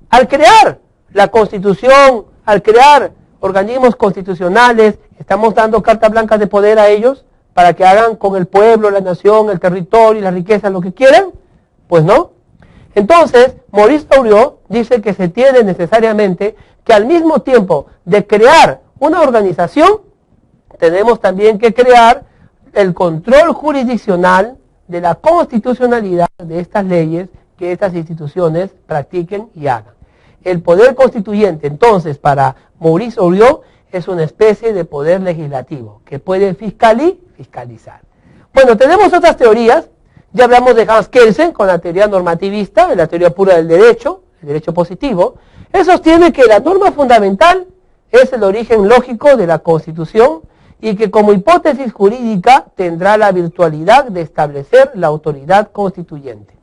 Al crear la Constitución, al crear organismos constitucionales, ¿estamos dando cartas blancas de poder a ellos para que hagan con el pueblo, la nación, el territorio y la riqueza lo que quieran? Pues no. Entonces, Maurice Auriot dice que se tiene necesariamente que al mismo tiempo de crear una organización, tenemos también que crear el control jurisdiccional de la constitucionalidad de estas leyes que estas instituciones practiquen y hagan. El poder constituyente, entonces, para Maurice Auriot, es una especie de poder legislativo que puede fiscalizar. Bueno, tenemos otras teorías. Ya hablamos de Hans Kelsen con la teoría normativista, de la teoría pura del derecho, el derecho positivo. Él sostiene que la norma fundamental es el origen lógico de la Constitución y que como hipótesis jurídica tendrá la virtualidad de establecer la autoridad constituyente.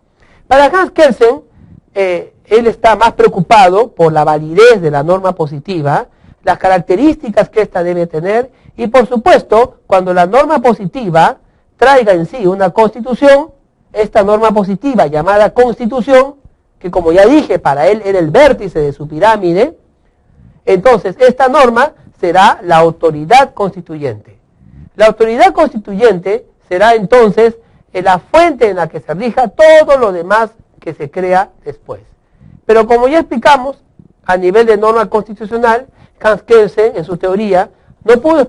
Para Hans Kelsen, él está más preocupado por la validez de la norma positiva, las características que ésta debe tener y, por supuesto, cuando la norma positiva traiga en sí una constitución, esta norma positiva llamada constitución, que como ya dije, para él era el vértice de su pirámide, entonces esta norma será la autoridad constituyente. La autoridad constituyente será entonces la fuente en la que se rija todo lo demás que se crea después. Pero como ya explicamos, a nivel de norma constitucional, Hans Kelsen en su teoría no pudo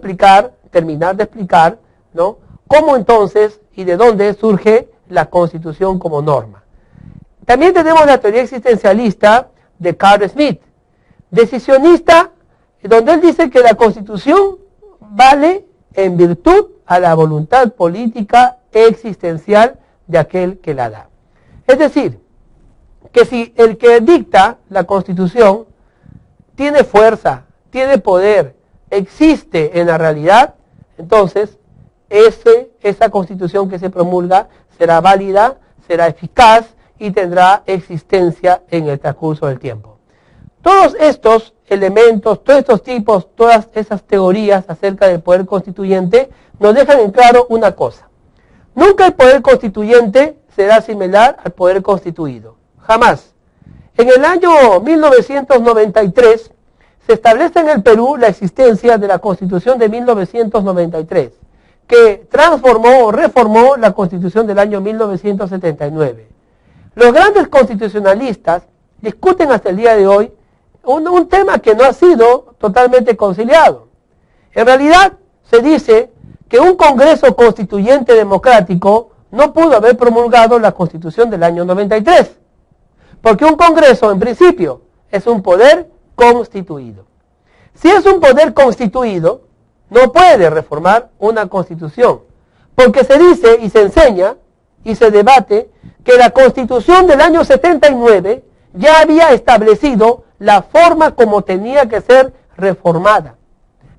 terminar de explicar, ¿no?, cómo entonces y de dónde surge la Constitución como norma. También tenemos la teoría existencialista de Carl Smith, decisionista, donde él dice que la Constitución vale en virtud a la voluntad política existencial de aquel que la da. Es decir, que si el que dicta la Constitución tiene fuerza, tiene poder, existe en la realidad, entonces esa Constitución que se promulga será válida, será eficaz y tendrá existencia en el transcurso del tiempo. Todos estos elementos, todos estos tipos, todas esas teorías acerca del poder constituyente nos dejan en claro una cosa. Nunca el poder constituyente será similar al poder constituido. Jamás. En el año 1993 se establece en el Perú la existencia de la Constitución de 1993, que transformó o reformó la Constitución del año 1979. Los grandes constitucionalistas discuten hasta el día de hoy un tema que no ha sido totalmente conciliado. En realidad, se dice que un Congreso Constituyente democrático no pudo haber promulgado la Constitución del año 93, porque un Congreso, en principio, es un poder constituido. Si es un poder constituido, no puede reformar una Constitución, porque se dice y se enseña y se debate que la Constitución del año 79 ya había establecido la forma como tenía que ser reformada,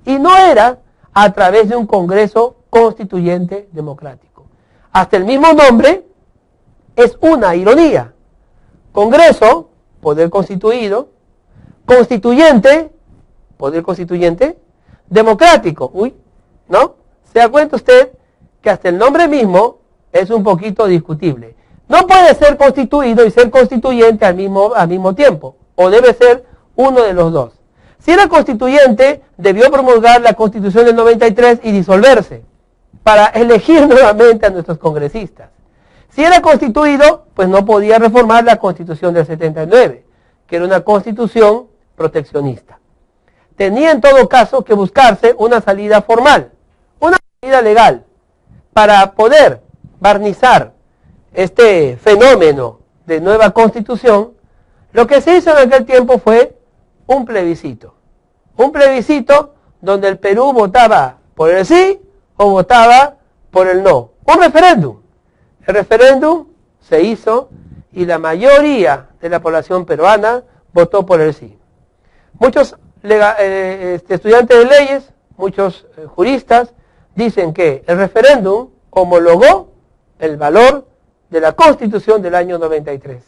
y no era a través de un Congreso Constituyente democrático. Hasta el mismo nombre es una ironía. Congreso, poder constituido; constituyente, poder constituyente; democrático, ¿no? ¿Se da cuenta usted que hasta el nombre mismo es un poquito discutible? No puede ser constituido y ser constituyente al mismo tiempo, o debe ser uno de los dos. Si era constituyente, debió promulgar la Constitución del 93 y disolverse, para elegir nuevamente a nuestros congresistas. Si era constituido, pues no podía reformar la Constitución del 79, que era una constitución proteccionista. Tenía en todo caso que buscarse una salida formal, una salida legal, para poder barnizar este fenómeno de nueva constitución. Lo que se hizo en aquel tiempo fue un plebiscito donde el Perú votaba por el sí o votaba por el no, un referéndum. El referéndum se hizo y la mayoría de la población peruana votó por el sí. Muchos estudiantes de leyes, muchos juristas, dicen que el referéndum homologó el valor de la Constitución del año 93.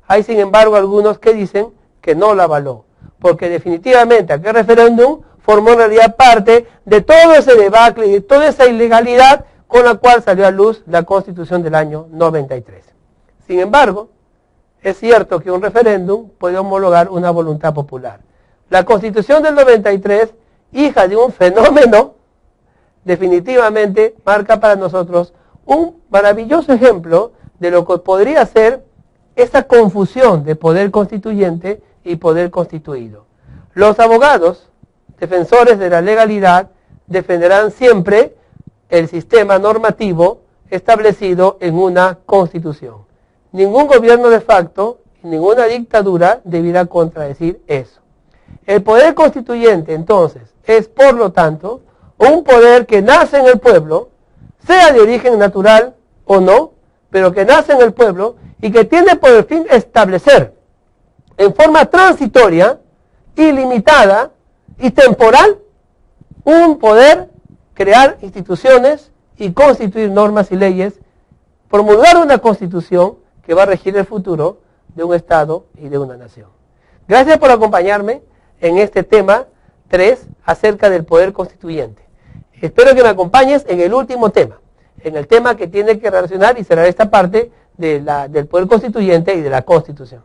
Hay, sin embargo, algunos que dicen que no la avaló, porque definitivamente aquel referéndum formó en realidad parte de todo ese debacle y de toda esa ilegalidad con la cual salió a luz la Constitución del año 93. Sin embargo, es cierto que un referéndum puede homologar una voluntad popular. La Constitución del 93, hija de un fenómeno, definitivamente marca para nosotros un maravilloso ejemplo de lo que podría ser esa confusión de poder constituyente y poder constituido. Los abogados, defensores de la legalidad, defenderán siempre el sistema normativo establecido en una constitución. Ningún gobierno de facto y ninguna dictadura deberá contradecir eso. El poder constituyente, entonces, es por lo tanto un poder que nace en el pueblo, sea de origen natural o no, pero que nace en el pueblo y que tiene por el fin establecer en forma transitoria, ilimitada y temporal un poder, crear instituciones y constituir normas y leyes, promulgar una constitución que va a regir el futuro de un Estado y de una nación. Gracias por acompañarme en este tema 3 acerca del poder constituyente. Espero que me acompañes en el último tema, en el tema que tiene que relacionar y cerrar esta parte del poder constituyente y de la Constitución.